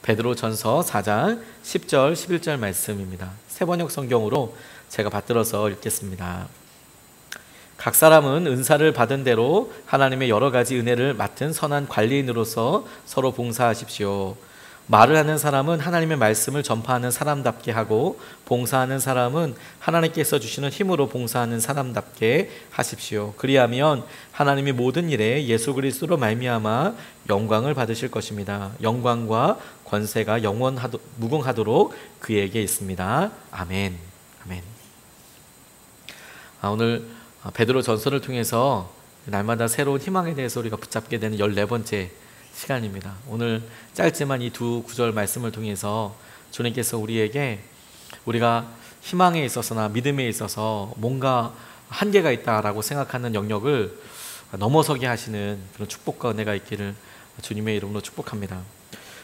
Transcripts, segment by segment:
베드로전서 4장 10절 11절 말씀입니다. 세번역 성경으로 제가 받들어서 읽겠습니다. 각 사람은 은사를 받은 대로 하나님의 여러 가지 은혜를 맡은 선한 관리인으로서 서로 봉사하십시오. 말을 하는 사람은 하나님의 말씀을 전파하는 사람답게 하고, 봉사하는 사람은 하나님께서 주시는 힘으로 봉사하는 사람답게 하십시오. 그리하면 하나님이 모든 일에 예수 그리스도로 말미암아 영광을 받으실 것입니다. 영광과 권세가 무궁하도록 그에게 있습니다. 아멘. 아멘. 오늘 베드로 전서를 통해서 날마다 새로운 희망에 대해서 우리가 붙잡게 되는 14번째 시간입니다. 오늘 짧지만 이 두 구절 말씀을 통해서 주님께서 우리에게 우리가 희망에 있어서나 믿음에 있어서 뭔가 한계가 있다라고 생각하는 영역을 넘어서게 하시는 그런 축복과 은혜가 있기를 주님의 이름으로 축복합니다.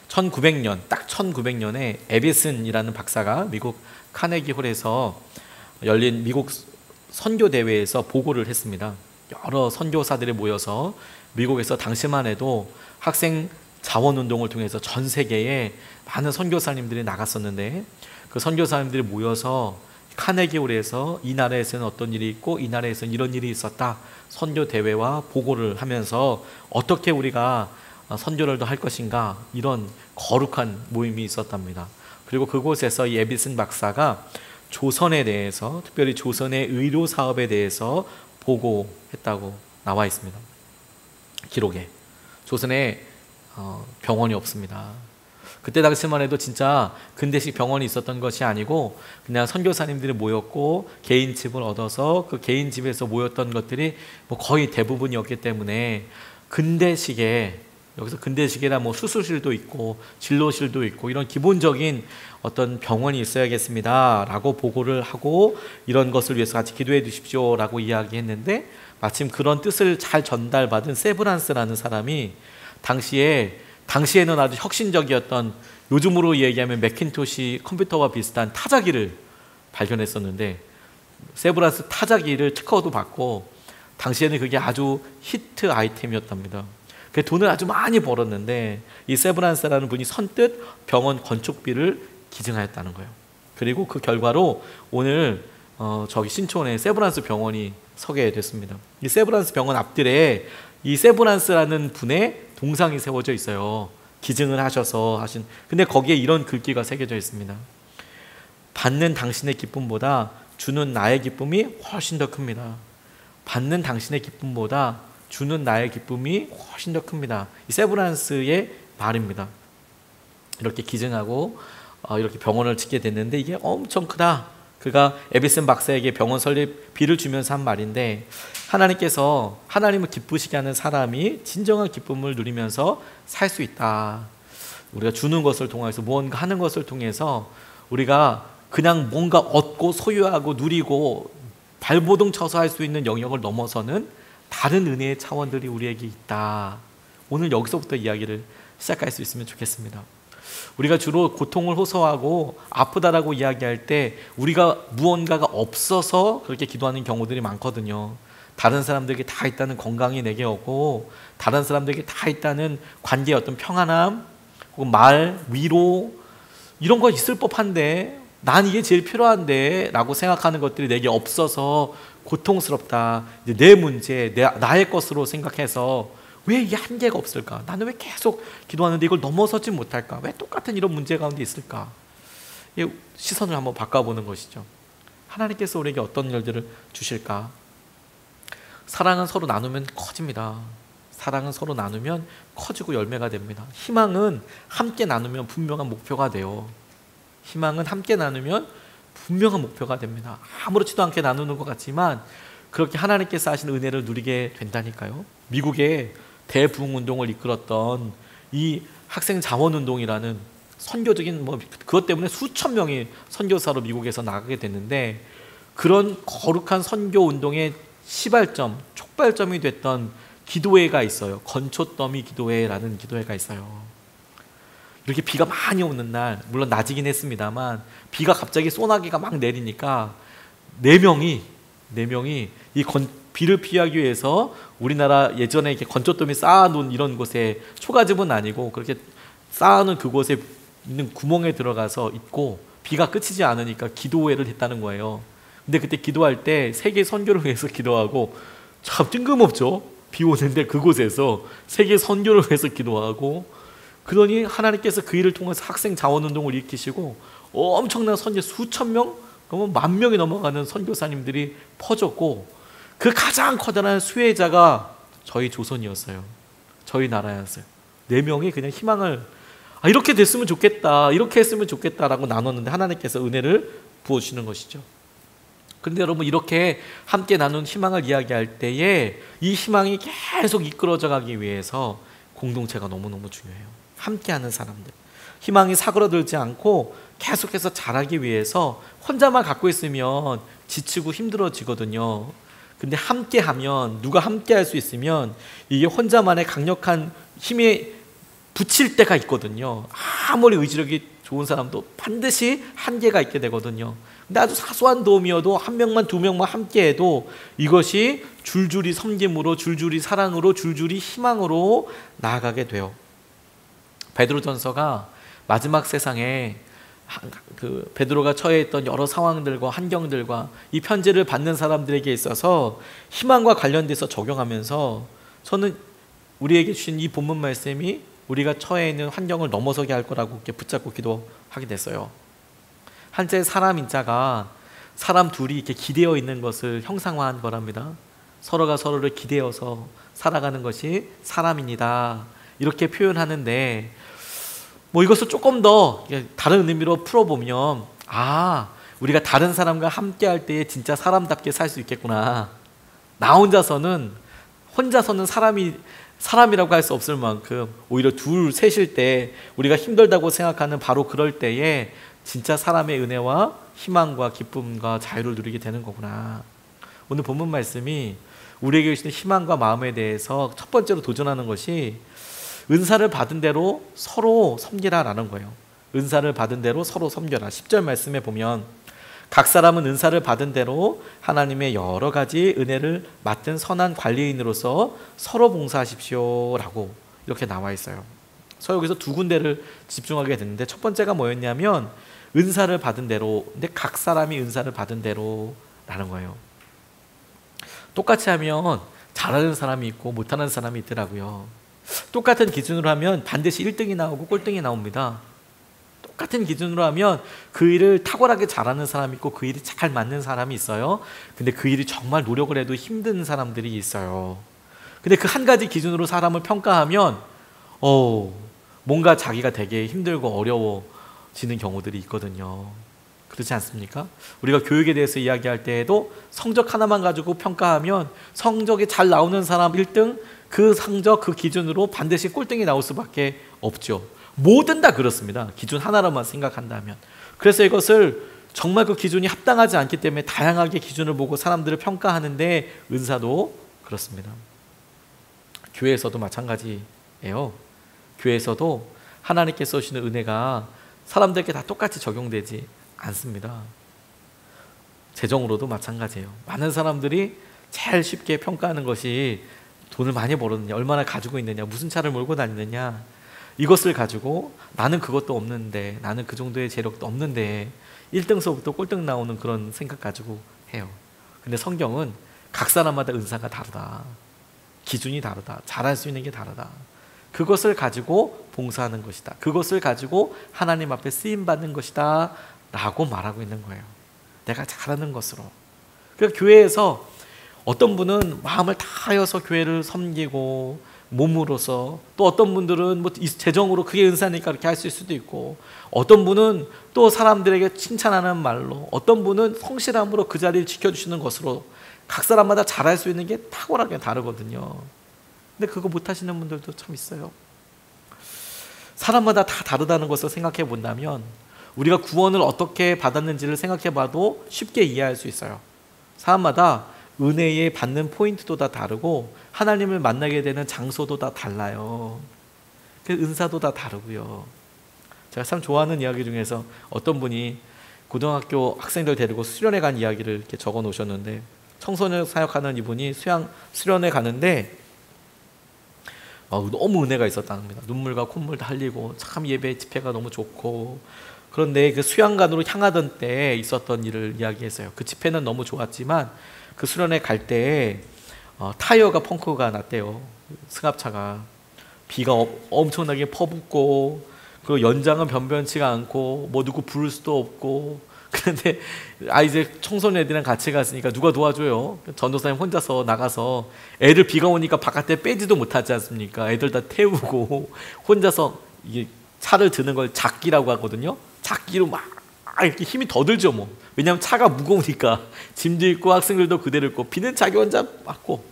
1900년, 딱 1900년에 에비슨이라는 박사가 미국 카네기홀에서 열린 미국 선교대회에서 보고를 했습니다. 여러 선교사들이 모여서 미국에서 당시만 해도 학생 자원운동을 통해서 전 세계에 많은 선교사님들이 나갔었는데, 그 선교사님들이 모여서 카네기홀에서 이 나라에서는 어떤 일이 있고 이 나라에서는 이런 일이 있었다, 선교대회와 보고를 하면서 어떻게 우리가 선교를 더 할 것인가, 이런 거룩한 모임이 있었답니다. 그리고 그곳에서 이 에비슨 박사가 조선에 대해서, 특별히 조선의 의료 사업에 대해서 보고했다고 나와 있습니다. 기록에. 조선에 병원이 없습니다. 그때 당시만 해도 진짜 근대식 병원이 있었던 것이 아니고 그냥 선교사님들이 모였고 개인 집을 얻어서 그 개인 집에서 모였던 것들이 거의 대부분이었기 때문에 근대식에, 여기서 근대식이라 수술실도 있고 진료실도 있고 이런 기본적인 어떤 병원이 있어야겠습니다 라고 보고를 하고, 이런 것을 위해서 같이 기도해 주십시오 라고 이야기했는데, 마침 그런 뜻을 잘 전달받은 세브란스라는 사람이 당시에는 아주 혁신적이었던, 요즘으로 얘기하면 매킨토시 컴퓨터와 비슷한 타자기를 발견했었는데, 세브란스 타자기를 특허도 받고 당시에는 그게 아주 히트 아이템이었답니다. 그 돈을 아주 많이 벌었는데 이 세브란스라는 분이 선뜻 병원 건축비를 기증하였다는 거예요. 그리고 그 결과로 오늘 저기 신촌에 세브란스 병원이 서게 됐습니다. 이 세브란스 병원 앞뜰에 이 세브란스라는 분의 동상이 세워져 있어요. 기증을 하셔서 하신. 근데 거기에 이런 글귀가 새겨져 있습니다. 받는 당신의 기쁨보다 주는 나의 기쁨이 훨씬 더 큽니다. 받는 당신의 기쁨보다 주는 나의 기쁨이 훨씬 더 큽니다. 이 세브란스의 말입니다. 이렇게 기증하고 이렇게 병원을 짓게 됐는데 이게 엄청 크다. 그가 에비슨 박사에게 병원 설립비를 주면서 한 말인데, 하나님께서 하나님을 기쁘시게 하는 사람이 진정한 기쁨을 누리면서 살 수 있다. 우리가 주는 것을 통해서, 무언가 하는 것을 통해서 우리가 그냥 뭔가 얻고 소유하고 누리고 발버둥 쳐서 할 수 있는 영역을 넘어서는 다른 은혜의 차원들이 우리에게 있다. 오늘 여기서부터 이야기를 시작할 수 있으면 좋겠습니다. 우리가 주로 고통을 호소하고 아프다라고 이야기할 때 우리가 무언가가 없어서 그렇게 기도하는 경우들이 많거든요. 다른 사람들에게 다 있다는 건강이 내게 없고, 다른 사람들에게 다 있다는 관계의 어떤 평안함, 혹은 말, 위로, 이런 거 있을 법한데 난 이게 제일 필요한데 라고 생각하는 것들이 내게 없어서 고통스럽다. 이제 내 문제, 나의 것으로 생각해서 왜 이게 한계가 없을까? 나는 왜 계속 기도하는데 이걸 넘어서지 못할까? 왜 똑같은 이런 문제 가운데 있을까? 시선을 한번 바꿔보는 것이죠. 하나님께서 우리에게 어떤 일들을 주실까? 사랑은 서로 나누면 커집니다. 사랑은 서로 나누면 커지고 열매가 됩니다. 희망은 함께 나누면 분명한 목표가 돼요. 희망은 함께 나누면 분명한 목표가 됩니다. 아무렇지도 않게 나누는 것 같지만 그렇게 하나님께서 하신 은혜를 누리게 된다니까요. 미국의 대부흥운동을 이끌었던 이 학생 자원운동이라는 선교적인 그것 때문에 수천 명이 선교사로 미국에서 나가게 됐는데, 그런 거룩한 선교운동의 시발점, 촉발점이 됐던 기도회가 있어요. 건초더미 기도회라는 기도회가 있어요. 이렇게 비가 많이 오는 날, 물론 낮이긴 했습니다만 비가 갑자기 소나기가 막 내리니까 네 명이 이 비를 피하기 위해서 우리나라 예전에 이렇게 건초더미 쌓아놓은 이런 곳에 초가집은 아니고 그렇게 쌓아놓은 그곳에 있는 구멍에 들어가서 있고 비가 그치지 않으니까 기도회를 했다는 거예요. 근데 그때 기도할 때 세계 선교를 위해서 기도하고, 참 뜬금없죠. 비 오는데 그곳에서 세계 선교를 위해서 기도하고, 그러니 하나님께서 그 일을 통해서 학생 자원운동을 일으키시고 엄청난 선교, 수천 명, 그러면 10,000명이 넘어가는 선교사님들이 퍼졌고, 그 가장 커다란 수혜자가 저희 조선이었어요. 저희 나라였어요. 4명이 그냥 희망을, 이렇게 됐으면 좋겠다, 이렇게 했으면 좋겠다라고 나눴는데 하나님께서 은혜를 부어주시는 것이죠. 그런데 여러분, 이렇게 함께 나눈 희망을 이야기할 때에 이 희망이 계속 이끌어져 가기 위해서 공동체가 너무너무 중요해요. 함께하는 사람들, 희망이 사그러들지 않고 계속해서 자라기 위해서 혼자만 갖고 있으면 지치고 힘들어지거든요. 근데 함께하면, 누가 함께할 수 있으면 이게 혼자만의 강력한 힘에 붙일 때가 있거든요. 아무리 의지력이 좋은 사람도 반드시 한계가 있게 되거든요. 근데 아주 사소한 도움이어도 1명만 2명만 함께해도 이것이 줄줄이 섬김으로, 줄줄이 사랑으로, 줄줄이 희망으로 나아가게 돼요. 베드로전서가 마지막 세상에 그 베드로가 처해 있던 여러 상황들과 환경들과 이 편지를 받는 사람들에게 있어서 희망과 관련돼서 적용하면서, 저는 우리에게 주신 이 본문 말씀이 우리가 처해 있는 환경을 넘어서게 할 거라고 이렇게 붙잡고 기도하게 됐어요. 한자의 사람 인자가 사람 둘이 이렇게 기대어 있는 것을 형상화한 거랍니다. 서로가 서로를 기대어서 살아가는 것이 사람입니다. 이렇게 표현하는데, 이것을 조금 더 다른 의미로 풀어보면, 우리가 다른 사람과 함께 할 때에 진짜 사람답게 살 수 있겠구나. 나 혼자서는 사람이라고 할 수 없을 만큼, 오히려 둘, 셋일 때 우리가 힘들다고 생각하는 바로 그럴 때에 진짜 사람의 은혜와 희망과 기쁨과 자유를 누리게 되는 거구나. 오늘 본문 말씀이 우리에게 주시는 희망과 마음에 대해서 첫 번째로 도전하는 것이 은사를 받은 대로 서로 섬기라라는 거예요. 은사를 받은 대로 서로 섬겨라. 10절 말씀에 보면 각 사람은 은사를 받은 대로 하나님의 여러 가지 은혜를 맡은 선한 관리인으로서 서로 봉사하십시오 라고 이렇게 나와 있어요. 그래서 여기서 두 군데를 집중하게 됐는데, 첫 번째가 뭐였냐면 은사를 받은 대로, 근데 각 사람이 은사를 받은 대로 라는 거예요. 똑같이 하면 잘하는 사람이 있고 못하는 사람이 있더라고요. 똑같은 기준으로 하면 반드시 1등이 나오고 꼴등이 나옵니다. 똑같은 기준으로 하면 그 일을 탁월하게 잘하는 사람이 있고 그 일이 잘 맞는 사람이 있어요. 근데 그 일이 정말 노력을 해도 힘든 사람들이 있어요. 근데 그 한 가지 기준으로 사람을 평가하면 뭔가 자기가 되게 힘들고 어려워지는 경우들이 있거든요. 그렇지 않습니까? 우리가 교육에 대해서 이야기할 때에도 성적 하나만 가지고 평가하면 성적이 잘 나오는 사람 1등, 그 성적, 그 기준으로 반드시 꼴등이 나올 수밖에 없죠. 뭐든 다 그렇습니다. 기준 하나로만 생각한다면. 그래서 이것을 정말 그 기준이 합당하지 않기 때문에 다양하게 기준을 보고 사람들을 평가하는데, 은사도 그렇습니다. 교회에서도 마찬가지예요. 교회에서도 하나님께서 주시는 은혜가 사람들에게 다 똑같이 적용되지 않습니다. 재정으로도 마찬가지예요. 많은 사람들이 제일 쉽게 평가하는 것이 돈을 많이 벌었느냐, 얼마나 가지고 있느냐, 무슨 차를 몰고 다니느냐, 이것을 가지고 나는 그것도 없는데, 나는 그 정도의 재력도 없는데 1등서부터 꼴등 나오는 그런 생각 가지고 해요. 근데 성경은 각 사람마다 은사가 다르다, 기준이 다르다, 잘할 수 있는 게 다르다, 그것을 가지고 봉사하는 것이다, 그것을 가지고 하나님 앞에 쓰임받는 것이다 라고 말하고 있는 거예요. 내가 잘하는 것으로. 그러니까 교회에서 어떤 분은 마음을 다하여서 교회를 섬기고 몸으로서, 또 어떤 분들은 재정으로 그게 은사니까 그렇게 할 수도 있고, 어떤 분은 또 사람들에게 칭찬하는 말로, 어떤 분은 성실함으로 그 자리를 지켜주시는 것으로, 각 사람마다 잘할 수 있는 게 탁월하게 다르거든요. 근데 그거 못하시는 분들도 참 있어요. 사람마다 다 다르다는 것을 생각해 본다면 우리가 구원을 어떻게 받았는지를 생각해 봐도 쉽게 이해할 수 있어요. 사람마다 은혜에 받는 포인트도 다 다르고 하나님을 만나게 되는 장소도 다 달라요. 그 은사도 다 다르고요. 제가 참 좋아하는 이야기 중에서 어떤 분이 고등학교 학생들 데리고 수련회 간 이야기를 이렇게 적어 놓으셨는데, 청소년 사역하는 이분이 수련회 가는데 너무 은혜가 있었다는 겁니다. 눈물과 콧물 다 흘리고 참 예배 집회가 너무 좋고, 그런데 그 수양관으로 향하던 때에 있었던 일을 이야기했어요. 그 집회는 너무 좋았지만 그 수련회 갈 때에 타이어가 펑크가 났대요. 승합차가 비가 엄청나게 퍼붓고, 그 연장은 변변치가 않고 뭐 누구 부를 수도 없고. 그런데 이제 청소년애들이랑 같이 갔으니까 누가 도와줘요? 전도사님 혼자서 나가서, 애들 비가 오니까 바깥에 빼지도 못하지 않습니까? 애들 다 태우고 혼자서 이게 차를 드는 걸 작기라고 하거든요. 작기로 막 이렇게 힘이 더 들죠 뭐. 왜냐하면 차가 무거우니까. 짐도 있고 학생들도 그대로 있고, 비는 자기 혼자 맞고.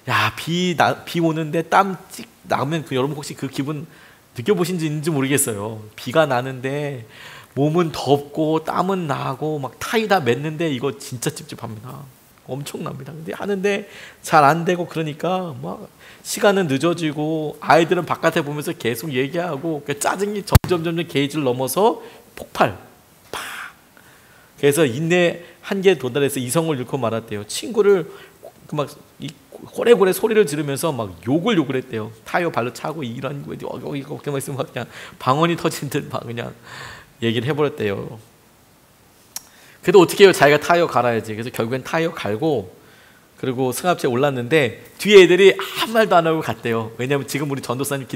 야, 비 오는데 땀 찍 나면 여러분 혹시 그 기분 느껴보신지 모르겠어요. 비가 나는데 몸은 덥고 땀은 나고 막 타이 다 맺는데 이거 진짜 찝찝합니다. 엄청납니다. 근데 하는데 잘 안 되고, 그러니까 막 시간은 늦어지고 아이들은 바깥에 보면서 계속 얘기하고, 짜증이 점점 게이지를 넘어서 폭발. 팍. 그래서 인내 한계에 도달해서 이성을 잃고 말았대요. 친구를 막 고래고래 소리를 지르면서 막 욕을 했대요. 타이어 발로 차고 이런 거 여기 거기만 있으면 그냥 방언이 터진 듯 막 그냥 얘기를 해버렸대요. 그래도 어떻게 해요? 자기가 타이어 갈아야지. 그래서 결국엔 타이어 갈고, 그리고 승합차에 올랐는데 뒤에 애들이 아무 말도 안 하고 갔대요. 왜냐하면 지금 우리 전도사님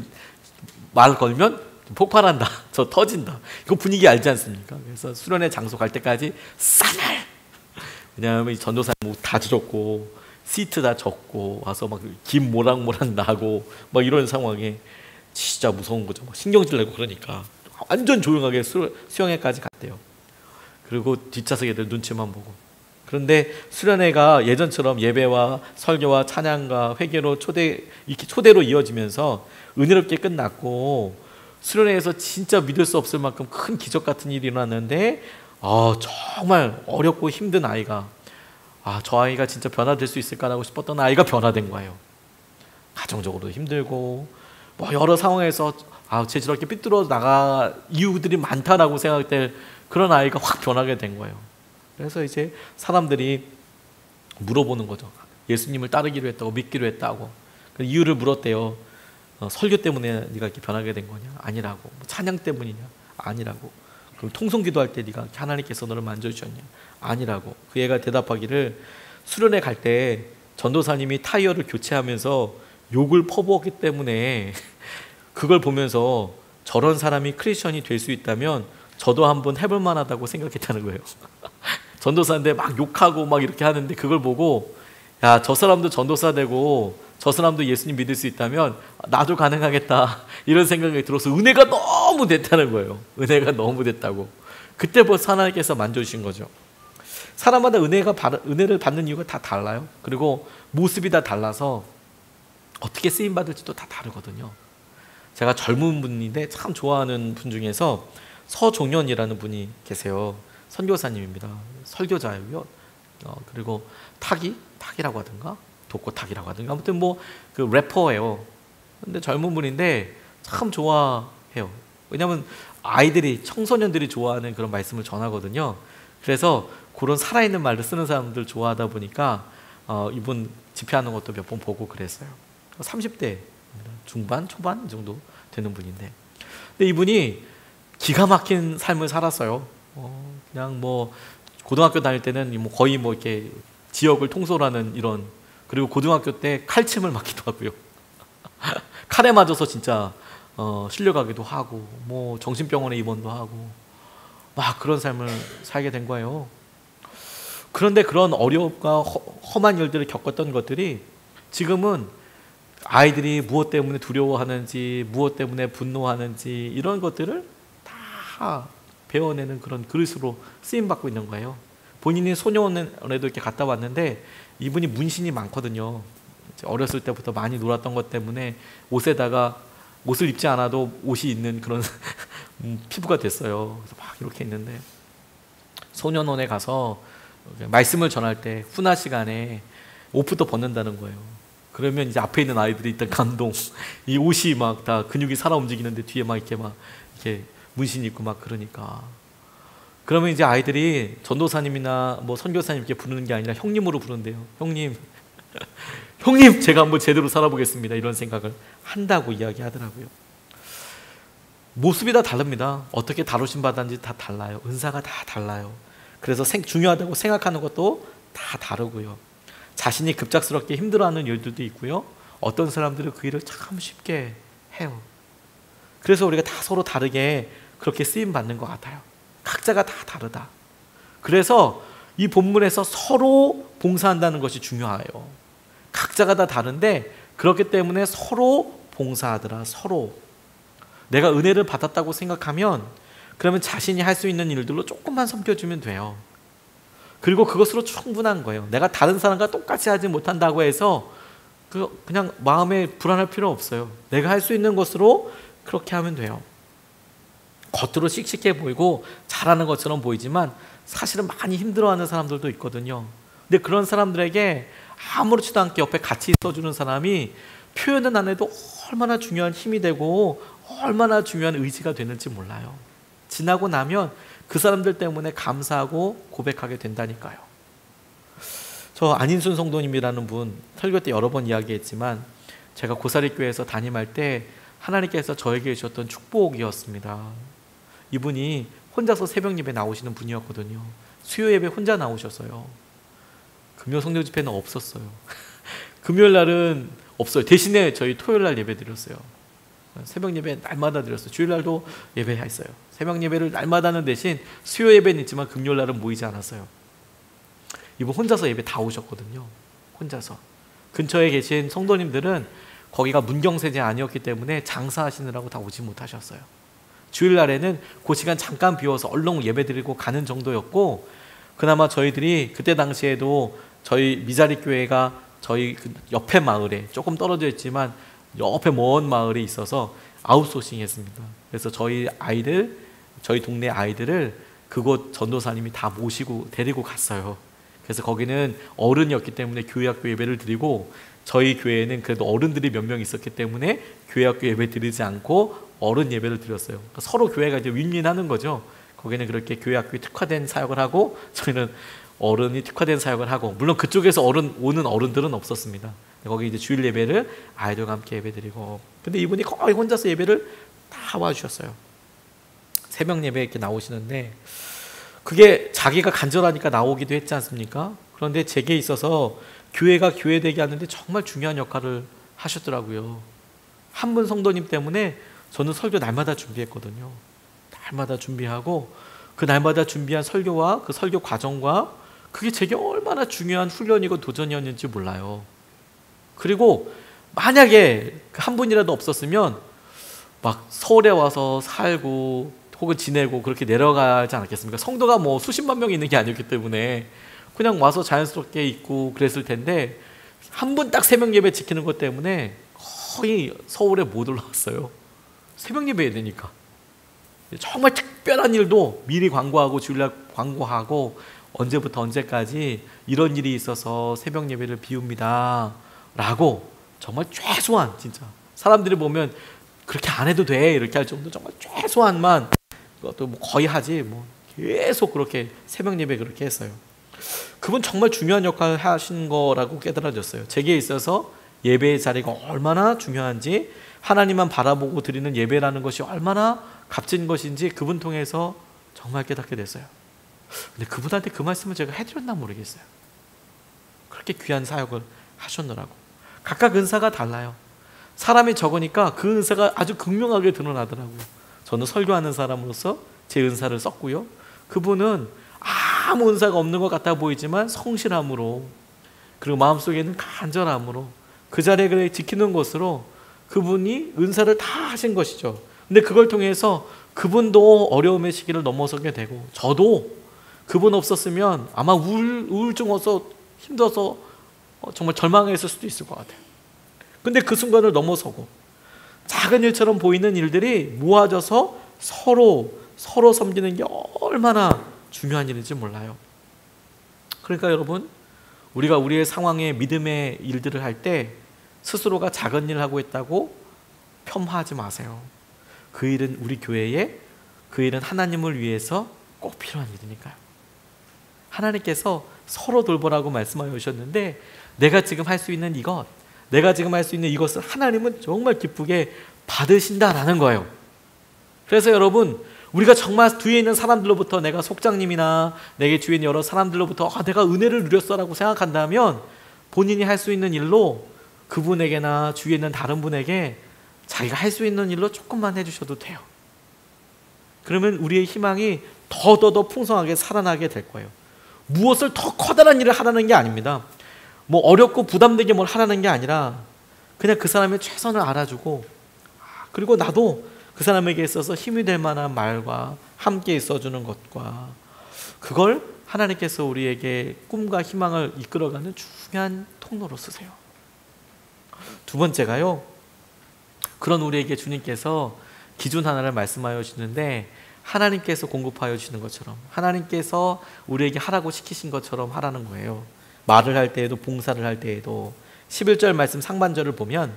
말 걸면 폭발한다. 저 터진다. 이거 분위기 알지 않습니까? 그래서 수련회 장소 갈 때까지 싸날. 왜냐하면 이 전도사님 뭐 다 젖었고 시트 다 젖고 와서 막 김 모락모락 나고 막 이런 상황에 진짜 무서운 거죠. 막 신경질 내고 그러니까 완전 조용하게 수영회까지 갔대요. 그리고 뒷좌석 애들 눈치만 보고. 그런데 수련회가 예전처럼 예배와 설교와 찬양과 회개로 이렇게 초대로 이어지면서 은혜롭게 끝났고, 수련회에서 진짜 믿을 수 없을 만큼 큰 기적 같은 일이 일어났는데, 정말 어렵고 힘든 아이가, 저 아이가 진짜 변화될 수 있을까라고 싶었던 아이가 변화된 거예요. 가정적으로도 힘들고 뭐 여러 상황에서 쟤 저렇게 삐뚤어 나가 이유들이 많다라고 생각될 그런 아이가 확 변하게 된 거예요. 그래서 이제 사람들이 물어보는 거죠. 예수님을 따르기로 했다고, 믿기로 했다고. 그 이유를 물었대요. 설교 때문에 네가 이렇게 변하게 된 거냐? 아니라고. 뭐 찬양 때문이냐? 아니라고. 그럼 통성기도할 때 네가 하나님께서 너를 만져주셨냐? 아니라고. 그 애가 대답하기를, 수련회 갈 때 전도사님이 타이어를 교체하면서 욕을 퍼부었기 때문에 그걸 보면서 저런 사람이 크리스천이 될 수 있다면 저도 한번 해볼 만하다고 생각했다는 거예요. 전도사인데 막 욕하고 막 이렇게 하는데, 그걸 보고 야, 저 사람도 전도사 되고 저 사람도 예수님 믿을 수 있다면 나도 가능하겠다, 이런 생각이 들어서 은혜가 너무 됐다는 거예요. 은혜가 너무 됐다고. 그때 벌써 하나님께서 만져주신 거죠. 사람마다 은혜를 받는 이유가 다 달라요. 그리고 모습이 다 달라서 어떻게 쓰임받을지도 다 다르거든요. 제가 젊은 분인데 참 좋아하는 분 중에서 서종현이라는 분이 계세요. 선교사님입니다. 설교자예요. 그리고 탁이라고 하든가 독고탁이라고 하든가 아무튼 뭐 그 래퍼예요. 근데 젊은 분인데 참 좋아해요. 왜냐하면 아이들이, 청소년들이 좋아하는 그런 말씀을 전하거든요. 그래서 그런 살아있는 말을 쓰는 사람들 좋아하다 보니까 이분 집회하는 것도 몇 번 보고 그랬어요. 30대 중반 초반 정도 되는 분인데, 근데 이분이 기가 막힌 삶을 살았어요. 그냥 뭐 고등학교 다닐 때는 뭐 거의 뭐 이렇게 지역을 통솔하는 이런, 그리고 고등학교 때 칼침을 맞기도 하고요. 칼에 맞아서 진짜 실려가기도 하고, 뭐 정신병원에 입원도 하고 막 그런 삶을 살게 된 거예요. 그런데 그런 어려움과 험한 일들을 겪었던 것들이 지금은 아이들이 무엇 때문에 두려워하는지, 무엇 때문에 분노하는지, 이런 것들을 다 배워내는 그런 그릇으로 쓰임받고 있는 거예요. 본인이 소년원에도 이렇게 갔다 왔는데 이분이 문신이 많거든요. 어렸을 때부터 많이 놀았던 것 때문에 옷에다가 옷을 입지 않아도 옷이 있는 그런 피부가 됐어요. 그래서 막 이렇게 있는데, 소년원에 가서 말씀을 전할 때 훈화 시간에 옷부터 벗는다는 거예요. 그러면 이제 앞에 있는 아이들이 일단 감동. 이 옷이 막 다 근육이 살아 움직이는데 뒤에 막 이렇게 문신 있고 막 그러니까. 그러면 이제 아이들이 전도사님이나 뭐 선교사님 이렇게 부르는 게 아니라 형님으로 부른대요. 형님, 형님 제가 한번 제대로 살아보겠습니다, 이런 생각을 한다고 이야기하더라고요. 모습이 다 다릅니다. 어떻게 다루심 받았는지 다 달라요. 은사가 다 달라요. 그래서 중요하다고 생각하는 것도 다 다르고요. 자신이 급작스럽게 힘들어하는 일들도 있고요. 어떤 사람들은 그 일을 참 쉽게 해요. 그래서 우리가 다 서로 다르게 그렇게 쓰임 받는 것 같아요. 각자가 다 다르다. 그래서 이 본문에서 서로 봉사한다는 것이 중요해요. 각자가 다 다른데 그렇기 때문에 서로 봉사하더라. 서로 내가 은혜를 받았다고 생각하면 그러면 자신이 할 수 있는 일들로 조금만 섬겨주면 돼요. 그리고 그것으로 충분한 거예요. 내가 다른 사람과 똑같이 하지 못한다고 해서 그냥 마음에 불안할 필요 없어요. 내가 할 수 있는 것으로 그렇게 하면 돼요. 겉으로 씩씩해 보이고 잘하는 것처럼 보이지만 사실은 많이 힘들어하는 사람들도 있거든요. 근데 그런 사람들에게 아무렇지도 않게 옆에 같이 있어주는 사람이 표현은 안 해도 얼마나 중요한 힘이 되고 얼마나 중요한 의지가 되는지 몰라요. 지나고 나면 그 사람들 때문에 감사하고 고백하게 된다니까요. 저 안인순 성도님이라는 분 설교 때 여러 번 이야기했지만 제가 고사리교회에서 담임할 때 하나님께서 저에게 주셨던 축복이었습니다. 이분이 혼자서 새벽 예배 나오시는 분이었거든요. 수요 예배 혼자 나오셨어요. 금요 성령 집회는 없었어요. 금요일 날은 없어요. 대신에 저희 토요일 날 예배 드렸어요. 새벽 예배 날마다 드렸어요. 주일 날도 예배했어요. 새벽 예배를 날마다 하는 대신 수요 예배는 있지만 금요일 날은 모이지 않았어요. 이분 혼자서 예배 다 오셨거든요. 혼자서. 근처에 계신 성도님들은 거기가 문경세제 아니었기 때문에 장사하시느라고 다 오지 못하셨어요. 주일날에는 그 시간 잠깐 비워서 얼른 예배 드리고 가는 정도였고, 그나마 저희들이 그때 당시에도 저희 미자리 교회가 저희 옆에 마을에 조금 떨어져 있지만 옆에 먼 마을에 있어서 아웃소싱 했습니다. 그래서 저희 동네 아이들을 그곳 전도사님이 다 모시고 데리고 갔어요. 그래서 거기는 어른이었기 때문에 교회학교 예배를 드리고, 저희 교회에는 그래도 어른들이 몇 명 있었기 때문에 교회학교 예배 드리지 않고 어른 예배를 드렸어요. 그러니까 서로 교회가 이제 윈윈하는 거죠. 거기는 그렇게 교회학교에 특화된 사역을 하고 저희는 어른이 특화된 사역을 하고, 물론 그쪽에서 오는 어른들은 없었습니다. 거기 이제 주일 예배를 아이들과 함께 예배드리고, 근데 이분이 거의 혼자서 예배를 다 와주셨어요. 새벽 예배 이렇게 나오시는데 그게 자기가 간절하니까 나오기도 했지 않습니까? 그런데 제게 있어서 교회가 교회되게 하는데 정말 중요한 역할을 하셨더라고요. 한 분 성도님 때문에 저는 설교 날마다 준비했거든요. 날마다 준비하고 그 날마다 준비한 설교와 그 설교 과정과 그게 제게 얼마나 중요한 훈련이고 도전이었는지 몰라요. 그리고 만약에 한 분이라도 없었으면 막 서울에 와서 살고 혹은 지내고 그렇게 내려가지 않았겠습니까? 성도가 뭐 수십만 명이 있는 게 아니었기 때문에 그냥 와서 자연스럽게 있고 그랬을 텐데, 한 분 딱 새벽 예배 지키는 것 때문에 거의 서울에 못 올라왔어요. 새벽 예배 해야 되니까. 정말 특별한 일도 미리 광고하고 주일날 광고하고 언제부터 언제까지 이런 일이 있어서 새벽 예배를 비웁니다 라고 정말 최소한, 진짜 사람들이 보면 그렇게 안 해도 돼 이렇게 할 정도 정말 최소한만, 그것도 뭐 거의 하지 뭐 계속 그렇게 새벽 예배 그렇게 했어요. 그분 정말 중요한 역할을 하신 거라고 깨달아졌어요. 제게 있어서 예배의 자리가 얼마나 중요한지, 하나님만 바라보고 드리는 예배라는 것이 얼마나 값진 것인지 그분 통해서 정말 깨닫게 됐어요. 근데 그분한테 그 말씀을 제가 해드렸나 모르겠어요. 그렇게 귀한 사역을 하셨더라고. 각각 은사가 달라요. 사람이 적으니까 그 은사가 아주 극명하게 드러나더라고요. 저는 설교하는 사람으로서 제 은사를 썼고요. 그분은 아무 은사가 없는 것 같아 보이지만 성실함으로, 그리고 마음속에는 간절함으로 그 자리에 지키는 것으로 그분이 은사를 다 하신 것이죠. 근데 그걸 통해서 그분도 어려움의 시기를 넘어서게 되고, 저도 그분 없었으면 아마 우울증 와서 힘들어서 정말 절망했을 수도 있을 것 같아요. 근데 그 순간을 넘어서고 작은 일처럼 보이는 일들이 모아져서 서로 섬기는 게 얼마나 중요한 일인지 몰라요. 그러니까 여러분, 우리가 우리의 상황에 믿음의 일들을 할 때 스스로가 작은 일을 하고 있다고 폄하하지 마세요. 그 일은 우리 교회에, 그 일은 하나님을 위해서 꼭 필요한 일이니까요. 하나님께서 서로 돌보라고 말씀하셨는데 내가 지금 할 수 있는 이것, 내가 지금 할 수 있는 이것을 하나님은 정말 기쁘게 받으신다라는 거예요. 그래서 여러분, 우리가 정말 뒤에 있는 사람들로부터, 내가 속장님이나 내게 주위에 있는 여러 사람들로부터 내가 은혜를 누렸어라고 생각한다면 본인이 할 수 있는 일로 그분에게나 주위에 있는 다른 분에게 자기가 할 수 있는 일로 조금만 해주셔도 돼요. 그러면 우리의 희망이 더더더 풍성하게 살아나게 될 거예요. 무엇을 더 커다란 일을 하라는 게 아닙니다. 뭐 어렵고 부담되게 뭘 하라는 게 아니라 그냥 그 사람의 최선을 알아주고, 그리고 나도 그 사람에게 있어서 힘이 될 만한 말과 함께 있어주는 것과, 그걸 하나님께서 우리에게 꿈과 희망을 이끌어가는 중요한 통로로 쓰세요. 두 번째가요, 그런 우리에게 주님께서 기준 하나를 말씀하여 주시는데, 하나님께서 공급하여 주시는 것처럼, 하나님께서 우리에게 하라고 시키신 것처럼 하라는 거예요. 말을 할 때에도, 봉사를 할 때에도. 11절 말씀 상반절을 보면,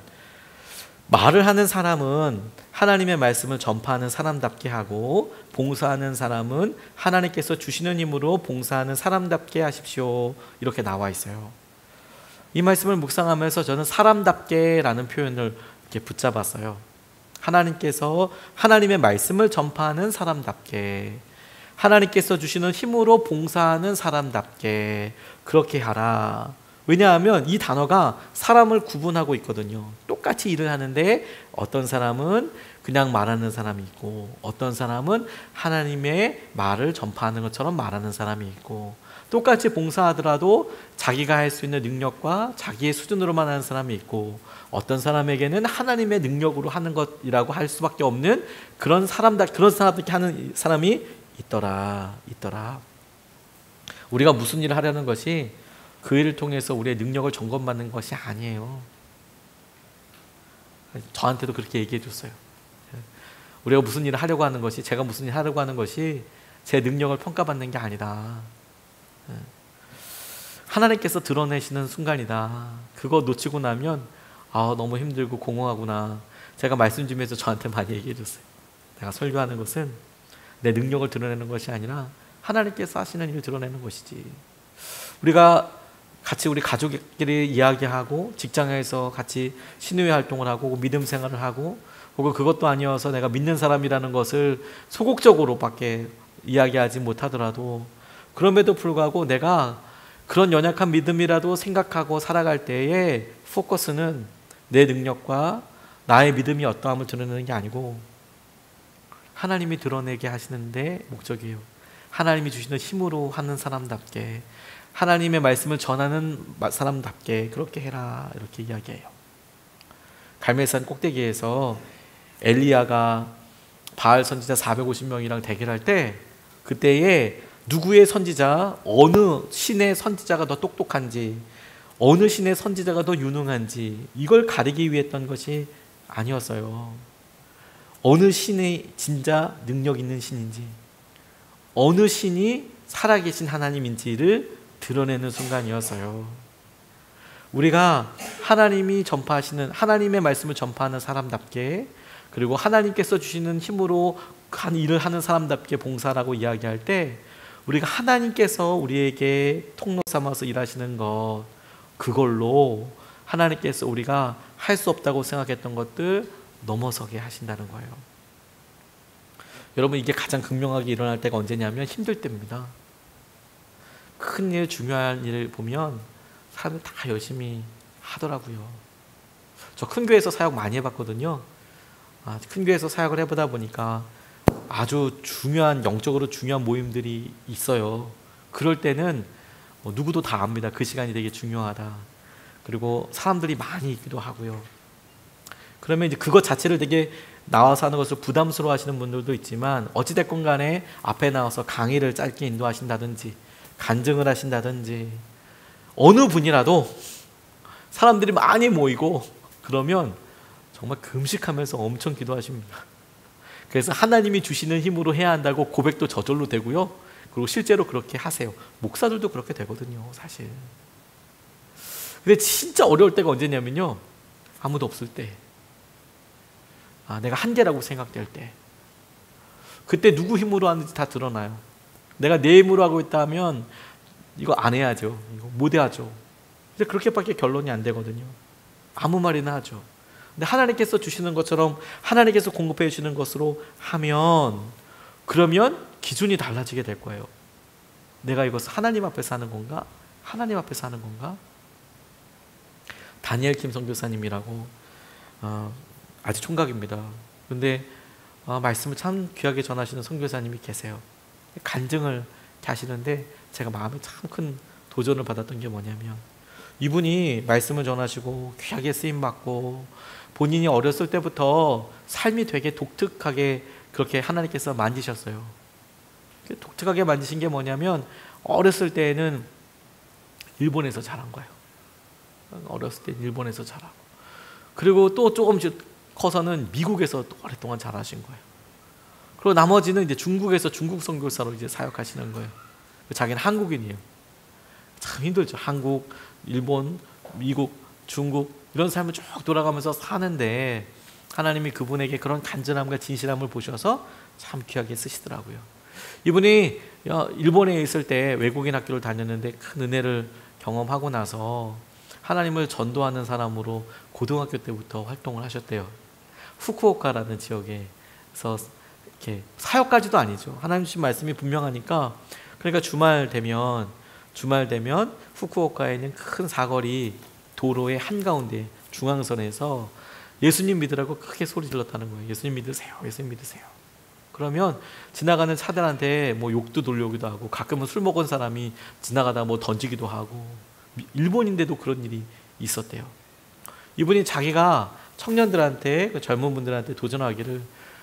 말을 하는 사람은 하나님의 말씀을 전파하는 사람답게 하고, 봉사하는 사람은 하나님께서 주시는 힘으로 봉사하는 사람답게 하십시오, 이렇게 나와 있어요. 이 말씀을 묵상하면서 저는 사람답게 라는 표현을 이렇게 붙잡았어요. 하나님께서 하나님의 말씀을 전파하는 사람답게, 하나님께서 주시는 힘으로 봉사하는 사람답게 그렇게 하라. 왜냐하면 이 단어가 사람을 구분하고 있거든요. 똑같이 일을 하는데 어떤 사람은 그냥 말하는 사람이 있고, 어떤 사람은 하나님의 말을 전파하는 것처럼 말하는 사람이 있고, 똑같이 봉사하더라도 자기가 할 수 있는 능력과 자기의 수준으로만 하는 사람이 있고, 어떤 사람에게는 하나님의 능력으로 하는 것이라고 할 수밖에 없는 그런 사람답게 하는 사람이 있더라. 우리가 무슨 일을 하려는 것이 그 일을 통해서 우리의 능력을 점검받는 것이 아니에요. 저한테도 그렇게 얘기해 줬어요. 우리가 무슨 일을 하려고 하는 것이, 제가 무슨 일을 하려고 하는 것이 제 능력을 평가받는 게 아니다. 하나님께서 드러내시는 순간이다. 그거 놓치고 나면 너무 힘들고 공허하구나. 제가 말씀 중에서 저한테 많이 얘기해 줬어요. 내가 설교하는 것은 내 능력을 드러내는 것이 아니라 하나님께서 하시는 일을 드러내는 것이지. 우리가 같이 우리 가족끼리 이야기하고, 직장에서 같이 신유회 활동을 하고, 믿음 생활을 하고, 혹은 그것도 아니어서 내가 믿는 사람이라는 것을 소극적으로밖에 이야기하지 못하더라도, 그럼에도 불구하고 내가 그런 연약한 믿음이라도 생각하고 살아갈 때에 포커스는 내 능력과 나의 믿음이 어떠함을 드러내는 게 아니고 하나님이 드러내게 하시는데 목적이에요. 하나님이 주시는 힘으로 하는 사람답게, 하나님의 말씀을 전하는 사람답게 그렇게 해라, 이렇게 이야기해요. 갈멜산 꼭대기에서 엘리야가 바알 선지자 450명이랑 대결할 때, 그때에 누구의 선지자, 어느 신의 선지자가 더 똑똑한지, 어느 신의 선지자가 더 유능한지 이걸 가리기 위해 했던 것이 아니었어요. 어느 신이 진짜 능력 있는 신인지, 어느 신이 살아계신 하나님인지를 드러내는 순간이었어요. 우리가 하나님이 전파하시는, 하나님의 말씀을 전파하는 사람답게, 그리고 하나님께서 주시는 힘으로 한 일을 하는 사람답게 봉사라고 이야기할 때, 우리가 하나님께서 우리에게 통로 삼아서 일하시는 것, 그걸로 하나님께서 우리가 할 수 없다고 생각했던 것들 넘어서게 하신다는 거예요. 여러분, 이게 가장 극명하게 일어날 때가 언제냐면 힘들 때입니다. 큰 일, 중요한 일을 보면 사람들 다 열심히 하더라고요. 저 큰 교회에서 사역 많이 해봤거든요. 큰 교회에서 사역을 해보다 보니까 아주 중요한, 영적으로 중요한 모임들이 있어요. 그럴 때는 누구도 다 압니다. 그 시간이 되게 중요하다. 그리고 사람들이 많이 있기도 하고요. 그러면 이제 그것 자체를 되게 나와서 하는 것을 부담스러워 하시는 분들도 있지만, 어찌됐건 간에 앞에 나와서 강의를 짧게 인도하신다든지 간증을 하신다든지, 어느 분이라도 사람들이 많이 모이고 그러면 정말 금식하면서 엄청 기도하십니다. 그래서 하나님이 주시는 힘으로 해야 한다고 고백도 저절로 되고요. 그리고 실제로 그렇게 하세요. 목사들도 그렇게 되거든요, 사실. 근데 진짜 어려울 때가 언제냐면요, 아무도 없을 때, 내가 한계라고 생각될 때, 그때 누구 힘으로 하는지 다 드러나요. 내가 내 힘으로 하고 있다면 이거 안 해야죠. 이거 못 해야죠. 근데 그렇게밖에 결론이 안 되거든요. 아무 말이나 하죠. 근데 하나님께서 주시는 것처럼 하나님께서 공급해 주시는 것으로 하면, 그러면 기준이 달라지게 될 거예요. 내가 이것을 하나님 앞에서 하는 건가? 하나님 앞에서 하는 건가? 다니엘 김 선교사님이라고 아주 총각입니다. 근데 말씀을 참 귀하게 전하시는 선교사님이 계세요. 간증을 하시는데 제가 마음에 참 큰 도전을 받았던 게 뭐냐면, 이분이 말씀을 전하시고 귀하게 쓰임받고 본인이 어렸을 때부터 삶이 되게 독특하게 그렇게 하나님께서 만지셨어요. 독특하게 만지신 게 뭐냐면, 어렸을 때에는 일본에서 자란 거예요. 어렸을 때 일본에서 자라고, 그리고 또 조금씩 커서는 미국에서 또 오랫동안 자라신 거예요. 그리고 나머지는 이제 중국에서 중국 선교사로 이제 사역하시는 거예요. 자기는 한국인이에요. 참 힘들죠. 한국, 일본, 미국, 중국 이런 삶을 쭉 돌아가면서 사는데 하나님이 그분에게 그런 간절함과 진실함을 보셔서 참 귀하게 쓰시더라고요. 이분이 일본에 있을 때 외국인 학교를 다녔는데 큰 은혜를 경험하고 나서 하나님을 전도하는 사람으로 고등학교 때부터 활동을 하셨대요. 후쿠오카라는 지역에서 이렇게 사역까지도 아니죠. 하나님 주신 말씀이 분명하니까. 그러니까 주말 되면 후쿠오카에 있는 큰 사거리 도로의 한가운데 중앙선에서 예수님 믿으라고 크게 소리 질렀다는 거예요. 예수님 믿으세요. 예수님 믿으세요. 그러면 지나가는 차들한테 뭐 욕도 돌려오기도 하고, 가끔은 술 먹은 사람이 지나가다 뭐 던지기도 하고, 일본인데도 그런 일이 있었대요. 이분이 자기가 청년들한테, 젊은 분들한테 도전하기를,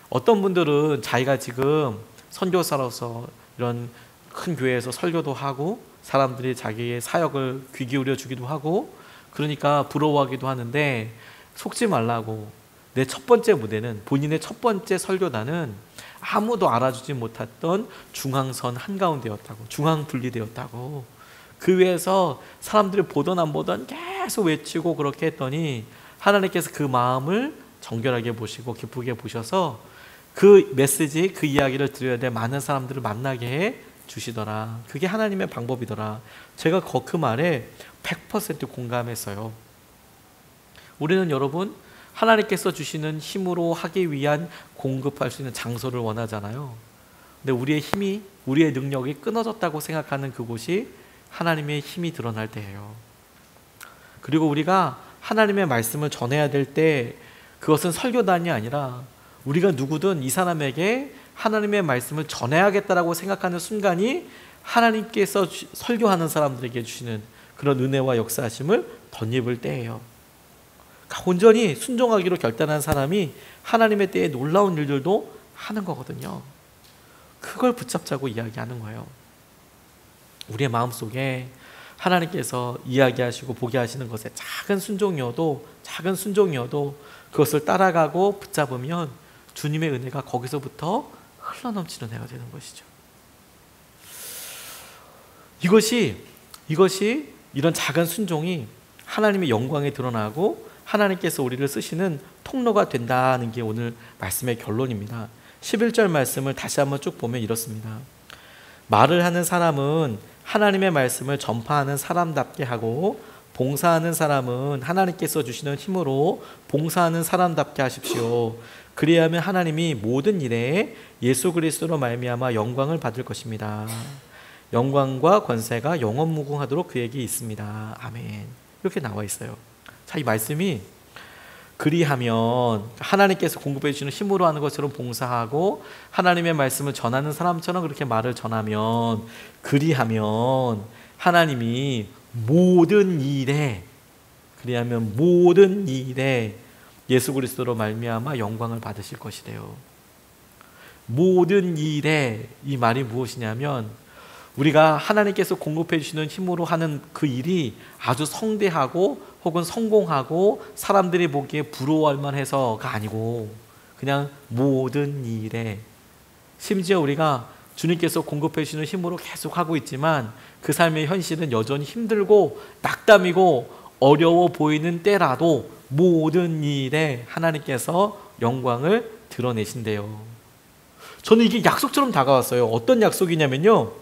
어떤 분들은 자기가 지금 선교사로서 이런 큰 교회에서 설교도 하고 사람들이 자기의 사역을 귀 기울여 주기도 하고 그러니까 부러워하기도 하는데, 속지 말라고. 내 첫 번째 무대는, 본인의 첫 번째 설교단은 아무도 알아주지 못했던 중앙선 한가운데였다고, 중앙 분리되었다고. 그 위에서 사람들이 보던 안 보던 계속 외치고 그렇게 했더니 하나님께서 그 마음을 정결하게 보시고 기쁘게 보셔서 그 메시지, 그 이야기를 들어야 될 많은 사람들을 만나게 해 주시더라. 그게 하나님의 방법이더라. 제가 그 말에 100% 공감했어요. 우리는 여러분, 하나님께서 주시는 힘으로 하기 위한 공급할 수 있는 장소를 원하잖아요. 근데 우리의 힘이, 우리의 능력이 끊어졌다고 생각하는 그곳이 하나님의 힘이 드러날 때예요. 그리고 우리가 하나님의 말씀을 전해야 될 때 그것은 설교단이 아니라 우리가 누구든 이 사람에게 하나님의 말씀을 전해야겠다라고 생각하는 순간이 하나님께서 설교하는 사람들에게 주시는 그런 은혜와 역사하심을 덧입을 때예요. 온전히 순종하기로 결단한 사람이 하나님의 때에 놀라운 일들도 하는 거거든요. 그걸 붙잡자고 이야기하는 거예요. 우리의 마음속에 하나님께서 이야기하시고 보게 하시는 것에 작은 순종이어도 그것을 따라가고 붙잡으면 주님의 은혜가 거기서부터 흘러넘치는 해가 되는 것이죠. 이것이 이런 작은 순종이 하나님의 영광에 드러나고 하나님께서 우리를 쓰시는 통로가 된다는 게 오늘 말씀의 결론입니다. 11절 말씀을 다시 한번 쭉 보면 이렇습니다. 말을 하는 사람은 하나님의 말씀을 전파하는 사람답게 하고, 봉사하는 사람은 하나님께서 주시는 힘으로 봉사하는 사람답게 하십시오. 그리하면 하나님이 모든 일에 예수 그리스도로 말미암아 영광을 받을 것입니다. 영광과 권세가 영원무궁하도록 그에게 있습니다. 아멘. 이렇게 나와 있어요. 자, 이 말씀이 그리하면, 하나님께서 공급해 주시는 힘으로 하는 것처럼 봉사하고 하나님의 말씀을 전하는 사람처럼 그렇게 말을 전하면, 그리하면 하나님이 모든 일에 예수 그리스도로 말미암아 영광을 받으실 것이래요. 모든 일에, 이 말이 무엇이냐면 우리가 하나님께서 공급해 주시는 힘으로 하는 그 일이 아주 성대하고 혹은 성공하고 사람들이 보기에 부러워할 만해서가 아니고, 그냥 모든 일에, 심지어 우리가 주님께서 공급해 주시는 힘으로 계속 하고 있지만 그 삶의 현실은 여전히 힘들고 낙담이고 어려워 보이는 때라도 모든 일에 하나님께서 영광을 드러내신대요. 저는 이게 약속처럼 다가왔어요. 어떤 약속이냐면요,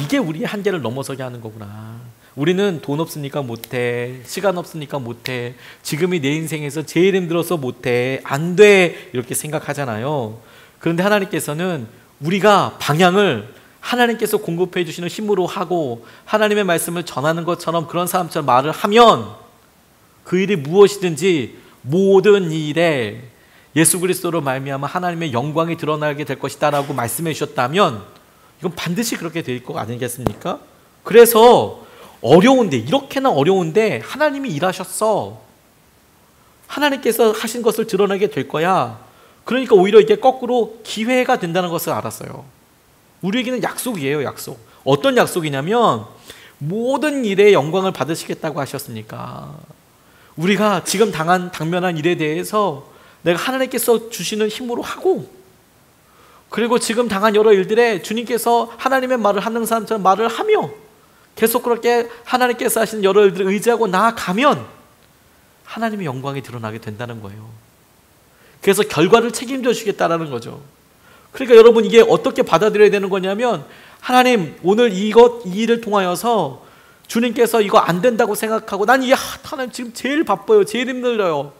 이게 우리의 한계를 넘어서게 하는 거구나. 우리는 돈 없으니까 못해, 시간 없으니까 못해, 지금이 내 인생에서 제일 힘들어서 못해, 안 돼, 이렇게 생각하잖아요. 그런데 하나님께서는 우리가 방향을 하나님께서 공급해 주시는 힘으로 하고 하나님의 말씀을 전하는 것처럼 그런 사람처럼 말을 하면 그 일이 무엇이든지 모든 일에 예수 그리스도로 말미암아 하나님의 영광이 드러나게 될 것이다 라고 말씀해 주셨다면 이건 반드시 그렇게 될 거 아니겠습니까? 그래서 어려운데, 이렇게나 어려운데 하나님이 일하셨어. 하나님께서 하신 것을 드러내게 될 거야. 그러니까 오히려 이게 거꾸로 기회가 된다는 것을 알았어요. 우리에게는 약속이에요, 약속. 어떤 약속이냐면 모든 일에 영광을 받으시겠다고 하셨으니까 우리가 지금 당면한 일에 대해서 내가 하나님께서 주시는 힘으로 하고, 그리고 지금 당한 여러 일들에 주님께서 하나님의 말을 하는 사람처럼 말을 하며 계속 그렇게 하나님께서 하신 여러 일들을 의지하고 나아가면 하나님의 영광이 드러나게 된다는 거예요. 그래서 결과를 책임져 주시겠다라는 거죠. 그러니까 여러분, 이게 어떻게 받아들여야 되는 거냐면, 하나님 오늘 이 일을 통하여서 주님께서 이거 안 된다고 생각하고, 난 이게 하나님 지금 제일 바빠요, 제일 힘들어요.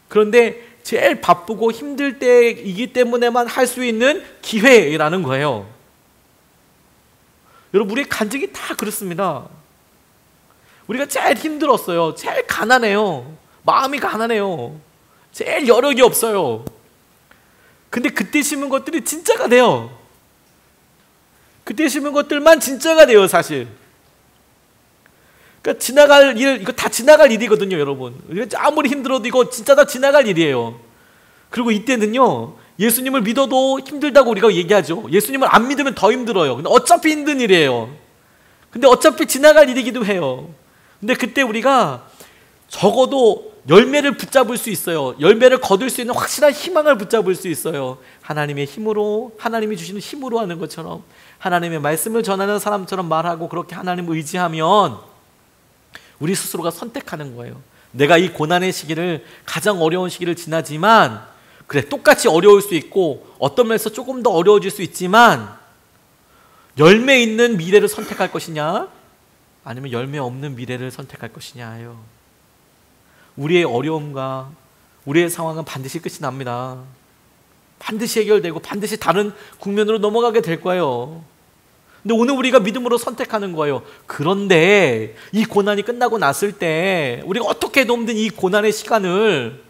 그런데 제일 바쁘고 힘들 때이기 때문에만 할 수 있는 기회라는 거예요. 여러분, 우리의 간증이 다 그렇습니다. 우리가 제일 힘들었어요, 제일 가난해요, 마음이 가난해요, 제일 여력이 없어요. 근데 그때 심은 것들이 진짜가 돼요. 그때 심은 것들만 진짜가 돼요, 사실. 그러니까 지나갈 일, 이거 다 지나갈 일이거든요, 여러분. 아무리 힘들어도 이거 진짜 다 지나갈 일이에요. 그리고 이때는요, 예수님을 믿어도 힘들다고 우리가 얘기하죠. 예수님을 안 믿으면 더 힘들어요. 근데 어차피 힘든 일이에요. 근데 어차피 지나갈 일이기도 해요. 근데 그때 우리가 적어도 열매를 붙잡을 수 있어요. 열매를 거둘 수 있는 확실한 희망을 붙잡을 수 있어요. 하나님의 힘으로, 하나님이 주시는 힘으로 하는 것처럼, 하나님의 말씀을 전하는 사람처럼 말하고 그렇게 하나님을 의지하면 우리 스스로가 선택하는 거예요. 내가 이 고난의 시기를, 가장 어려운 시기를 지나지만, 그래, 똑같이 어려울 수 있고 어떤 면에서 조금 더 어려워질 수 있지만 열매 있는 미래를 선택할 것이냐, 아니면 열매 없는 미래를 선택할 것이냐예요. 우리의 어려움과 우리의 상황은 반드시 끝이 납니다. 반드시 해결되고 반드시 다른 국면으로 넘어가게 될 거예요. 근데 오늘 우리가 믿음으로 선택하는 거예요. 그런데 이 고난이 끝나고 났을 때 우리가 어떻게 해도 이 고난의 시간을,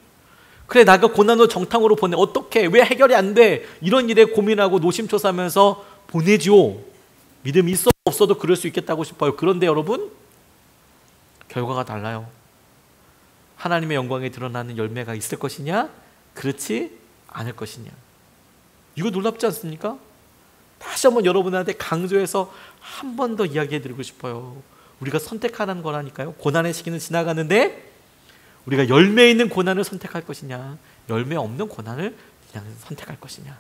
그래, 나가 고난으로 정탕으로 보내, 어떻게, 왜 해결이 안 돼, 이런 일에 고민하고 노심초사하면서 보내죠. 믿음이 있어 없어도 그럴 수 있겠다고 싶어요. 그런데 여러분, 결과가 달라요. 하나님의 영광에 드러나는 열매가 있을 것이냐, 그렇지 않을 것이냐. 이거 놀랍지 않습니까? 다시 한번 여러분한테 강조해서 한 번 더 이야기해 드리고 싶어요. 우리가 선택하는 거라니까요. 고난의 시기는 지나가는데 우리가 열매 있는 고난을 선택할 것이냐, 열매 없는 고난을 그냥 선택할 것이냐.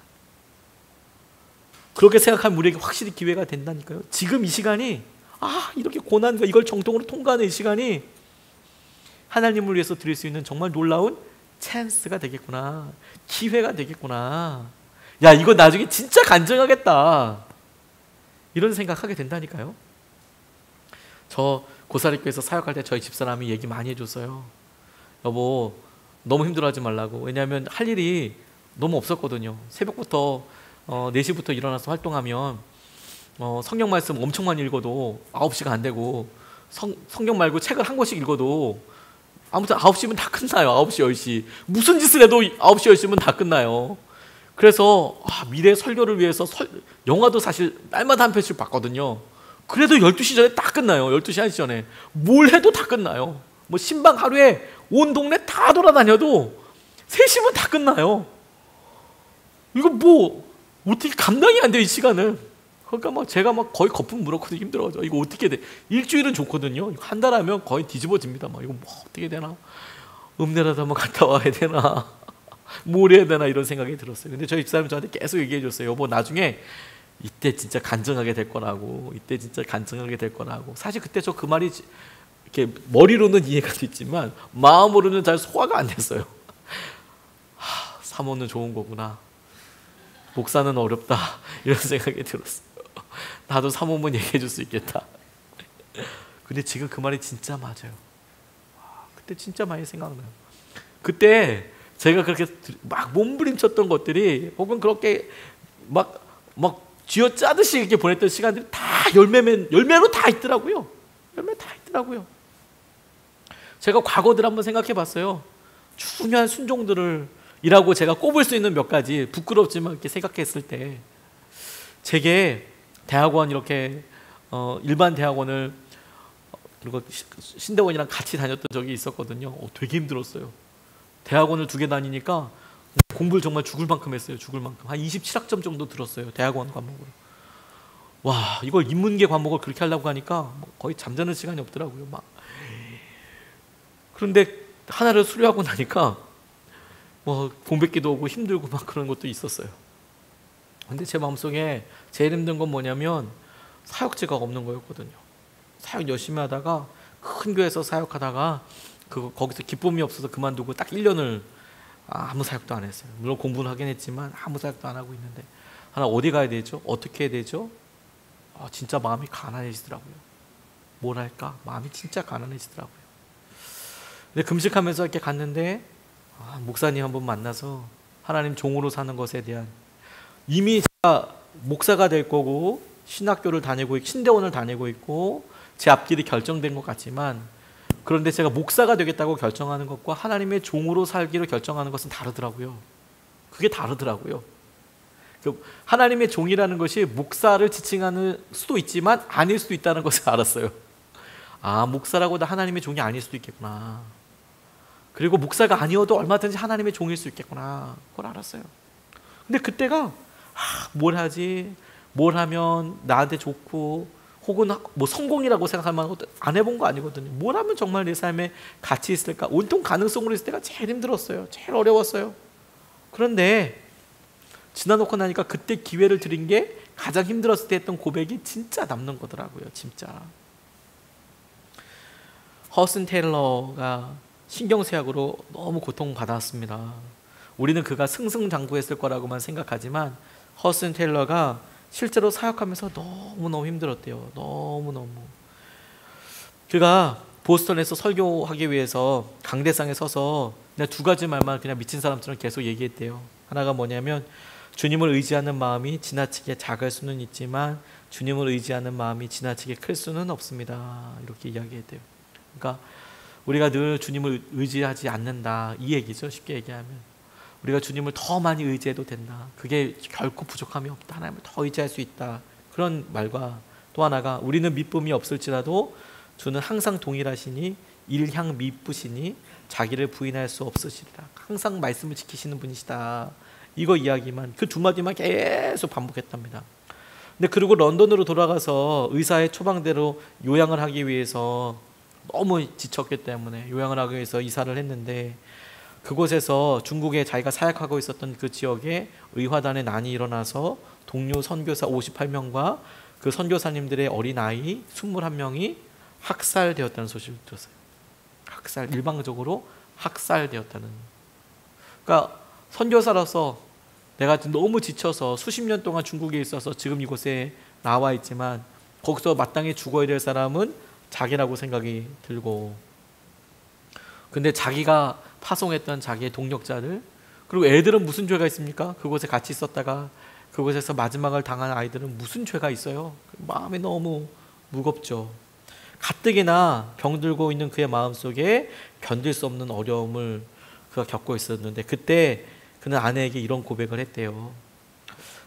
그렇게 생각하면 우리에게 확실히 기회가 된다니까요. 지금 이 시간이, 이렇게 고난과 이걸 정통으로 통과하는 이 시간이 하나님을 위해서 드릴 수 있는 정말 놀라운 찬스가 되겠구나, 기회가 되겠구나. 야, 이거 나중에 진짜 간증하겠다, 이런 생각하게 된다니까요. 저 고사리교에서 사역할 때 저희 집사람이 얘기 많이 해줬어요. 여보, 너무 힘들어하지 말라고. 왜냐하면 할 일이 너무 없었거든요. 새벽부터 4시부터 일어나서 활동하면 성경 말씀 엄청 많이 읽어도 9시가 안 되고, 성경 말고 책을 한 권씩 읽어도 아무튼 9시면 다 끝나요. 9시, 10시. 무슨 짓을 해도 9시, 10시면 다 끝나요. 그래서 미래 설교를 위해서 영화도 사실 날마다 한 편씩 봤거든요. 그래도 12시 전에 다 끝나요. 12시, 1시 전에. 뭘 해도 다 끝나요. 뭐 신방 하루에 온 동네 다 돌아다녀도 3시면 다 끝나요. 이거 뭐 어떻게 감당이 안 돼요, 이 시간은. 그러니까 제가 거의 거품 물었거든요. 힘들어가지고 이거 어떻게 돼. 일주일은 좋거든요. 한 달 하면 거의 뒤집어집니다. 이거 뭐 어떻게 되나, 읍내라도 한번 갔다 와야 되나, 뭘 해야 되나, 이런 생각이 들었어요. 근데 저희 집사람이 저한테 계속 얘기해 줬어요. 여보, 나중에 이때 진짜 간증하게 될 거라고, 이때 진짜 간증하게 될 거라고. 사실 그때 저 그 말이 이렇게 머리로는 이해가 됐지만 마음으로는 잘 소화가 안 됐어요. 사모는 좋은 거구나, 목사는 어렵다, 이런 생각이 들었어요. 나도 사모면 얘기해 줄 수 있겠다. 근데 지금 그 말이 진짜 맞아요. 그때 진짜 많이 생각나요. 그때 제가 그렇게 막 몸부림쳤던 것들이, 혹은 그렇게 막 쥐어짜듯이 이렇게 보냈던 시간들이 다 열매로 다 있더라고요. 열매 다 있더라고요. 제가 과거들 한번 생각해 봤어요. 중요한 순종들을 이라고 제가 꼽을 수 있는 몇 가지, 부끄럽지만 이렇게 생각했을 때, 제게 대학원 이렇게 일반 대학원을, 그리고 신대원이랑 같이 다녔던 적이 있었거든요. 되게 힘들었어요. 대학원을 2개 다니니까 공부를 정말 죽을 만큼 했어요. 죽을 만큼. 한 27학점 정도 들었어요. 대학원 과목으로. 와, 이걸 인문계 과목을 그렇게 하려고 하니까 거의 잠자는 시간이 없더라고요. 막. 그런데 하나를 수료하고 나니까 공백기도 오고 힘들고 막 그런 것도 있었어요. 근데 제 마음속에 제일 힘든 건 뭐냐면 사역지가 없는 거였거든요. 사역 열심히 하다가 큰 교회에서 사역하다가 거기서 기쁨이 없어서 그만두고 딱 1년을 아무 사역도 안 했어요. 물론 공부는 하긴 했지만 아무 사역도 안 하고 있는데, 하나 어디 가야 되죠? 어떻게 해야 되죠? 진짜 마음이 가난해지더라고요. 뭘 할까? 마음이 진짜 가난해지더라고요. 근데 금식하면서 이렇게 갔는데 목사님 한번 만나서 하나님 종으로 사는 것에 대한, 이미 제가 목사가 될 거고 신학교를 다니고 신대원을 다니고 있고 제 앞길이 결정된 것 같지만, 그런데 제가 목사가 되겠다고 결정하는 것과 하나님의 종으로 살기로 결정하는 것은 다르더라고요. 그게 다르더라고요. 하나님의 종이라는 것이 목사를 지칭하는 수도 있지만 아닐 수도 있다는 것을 알았어요. 목사라고 다 하나님의 종이 아닐 수도 있겠구나. 그리고 목사가 아니어도 얼마든지 하나님의 종일 수 있겠구나. 그걸 알았어요. 근데 그때가 뭘 하지? 뭘 하면 나한테 좋고, 혹은 성공이라고 생각할 만한 것도 안 해본 거 아니거든요. 뭘 하면 정말 내 삶에 가치 있을까? 온통 가능성으로 있을 때가 제일 힘들었어요. 제일 어려웠어요. 그런데 지나놓고 나니까 그때 기회를 드린 게 가장 힘들었을 때 했던 고백이 진짜 남는 거더라고요. 진짜. 허슨 테일러가 신경쇠약으로 너무 고통받았습니다. 우리는 그가 승승장구했을 거라고만 생각하지만 허슨 테일러가 실제로 사역하면서 너무너무 힘들었대요. 너무너무. 그가 보스턴에서 설교하기 위해서 강대상에 서서 그냥 2가지 말만 그냥 미친 사람처럼 계속 얘기했대요. 하나가 뭐냐면, 주님을 의지하는 마음이 지나치게 작을 수는 있지만 주님을 의지하는 마음이 지나치게 클 수는 없습니다. 이렇게 이야기했대요. 그러니까 우리가 늘 주님을 의지하지 않는다, 이 얘기죠. 쉽게 얘기하면 우리가 주님을 더 많이 의지해도 된다, 그게 결코 부족함이 없다, 하나님을 더 의지할 수 있다, 그런 말과, 또 하나가 우리는 미쁨이 없을지라도 주는 항상 동일하시니 일향 미쁘시니 자기를 부인할 수 없으시리라. 항상 말씀을 지키시는 분이시다. 이거 이야기만, 그 2마디만 계속 반복했답니다. 근데 그리고 런던으로 돌아가서 의사의 처방대로 요양을 하기 위해서 너무 지쳤기 때문에 요양을 하기 위해서 이사를 했는데, 그곳에서 중국에 자기가 사역하고 있었던 그 지역에 의화단의 난이 일어나서 동료 선교사 58명과 그 선교사님들의 어린아이 21명이 학살되었다는 소식을 들었어요. 일방적으로 학살되었다는. 그러니까 선교사로서 내가 너무 지쳐서 수십 년 동안 중국에 있어서 지금 이곳에 나와 있지만 거기서 마땅히 죽어야 될 사람은 자기라고 생각이 들고, 근데 자기가 파송했던 자기의 동력자들, 그리고 애들은 무슨 죄가 있습니까? 그곳에 같이 있었다가 그곳에서 마지막을 당한 아이들은 무슨 죄가 있어요? 마음이 너무 무겁죠. 가뜩이나 병들고 있는 그의 마음속에 견딜 수 없는 어려움을 그가 겪고 있었는데, 그때 그는 아내에게 이런 고백을 했대요.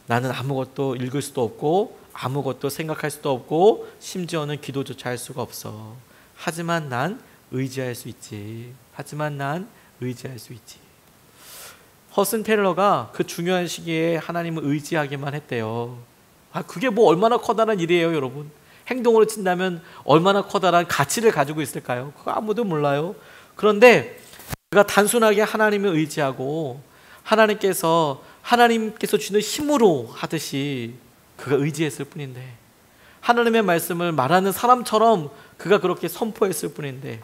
나는 아무것도 읽을 수도 없고 아무것도 생각할 수도 없고 심지어는 기도조차 할 수가 없어. 하지만 난 의지할 수 있지. 하지만 난 의지할 수 있지. 허슨 테일러가 그 중요한 시기에 하나님을 의지하기만 했대요. 그게 뭐 얼마나 커다란 일이에요, 여러분. 행동으로 친다면 얼마나 커다란 가치를 가지고 있을까요? 그거 아무도 몰라요. 그런데 그가 단순하게 하나님을 의지하고 하나님께서 주는 힘으로 하듯이 그가 의지했을 뿐인데, 하나님의 말씀을 말하는 사람처럼 그가 그렇게 선포했을 뿐인데,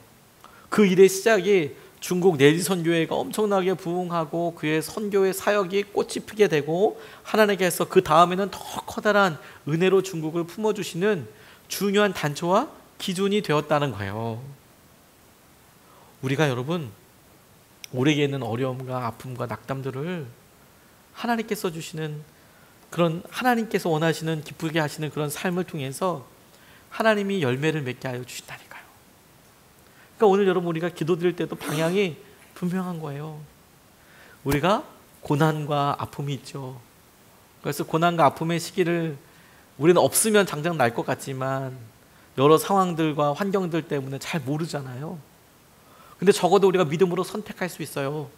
그 일의 시작이 중국 내지 선교회가 엄청나게 부흥하고 그의 선교의 사역이 꽃이 피게 되고, 하나님께서 그 다음에는 더 커다란 은혜로 중국을 품어주시는 중요한 단초와 기준이 되었다는 거예요. 우리가 여러분 우리에게 있는 어려움과 아픔과 낙담들을 하나님께서 주시는 그런, 하나님께서 원하시는 기쁘게 하시는 그런 삶을 통해서 하나님이 열매를 맺게 하여 주신다니까요. 그러니까 오늘 여러분 우리가 기도드릴 때도 방향이 분명한 거예요. 우리가 고난과 아픔이 있죠. 그래서 고난과 아픔의 시기를 우리는 없으면 당장 날 것 같지만 여러 상황들과 환경들 때문에 잘 모르잖아요. 근데 적어도 우리가 믿음으로 선택할 수 있어요.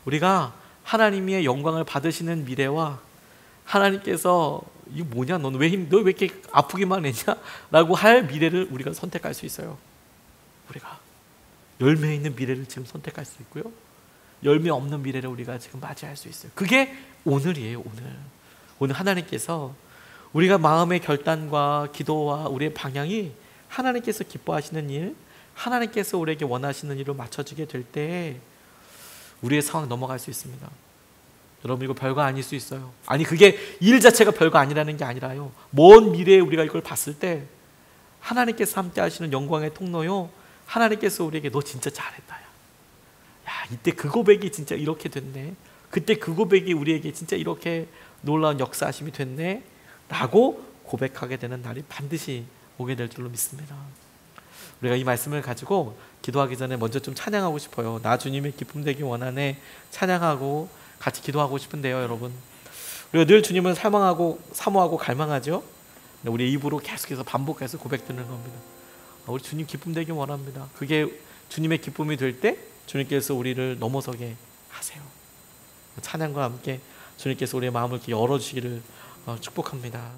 우리가 하나님의 영광을 받으시는 미래와 하나님께서 이거 뭐냐, 너 왜 이렇게 아프기만 했냐? 라고 할 미래를 우리가 선택할 수 있어요. 우리가 열매 있는 미래를 지금 선택할 수 있고요, 열매 없는 미래를 우리가 지금 맞이할 수 있어요. 그게 오늘이에요. 오늘 하나님께서 우리가 마음의 결단과 기도와 우리의 방향이 하나님께서 기뻐하시는 일, 하나님께서 우리에게 원하시는 일로 맞춰지게 될 때 우리의 상황 넘어갈 수 있습니다. 여러분 이거 별거 아닐 수 있어요. 아니 그게 일 자체가 별거 아니라는 게 아니라요, 먼 미래에 우리가 이걸 봤을 때 하나님께서 함께 하시는 영광의 통로요, 하나님께서 우리에게 너 진짜 잘했다, 야 이때 그 고백이 진짜 이렇게 됐네, 그때 그 고백이 우리에게 진짜 이렇게 놀라운 역사하심이 됐네 라고 고백하게 되는 날이 반드시 오게 될 줄로 믿습니다. 우리가 이 말씀을 가지고 기도하기 전에 먼저 좀 찬양하고 싶어요. 나 주님의 기쁨 되기 원하네 찬양하고 같이 기도하고 싶은데요. 여러분 우리가 늘 주님을 사모하고 갈망하죠. 우리 입으로 계속해서 반복해서 고백드리는 겁니다. 우리 주님 기쁨 되기 원합니다. 그게 주님의 기쁨이 될 때 주님께서 우리를 넘어서게 하세요. 찬양과 함께 주님께서 우리의 마음을 이렇게 열어주시기를 축복합니다.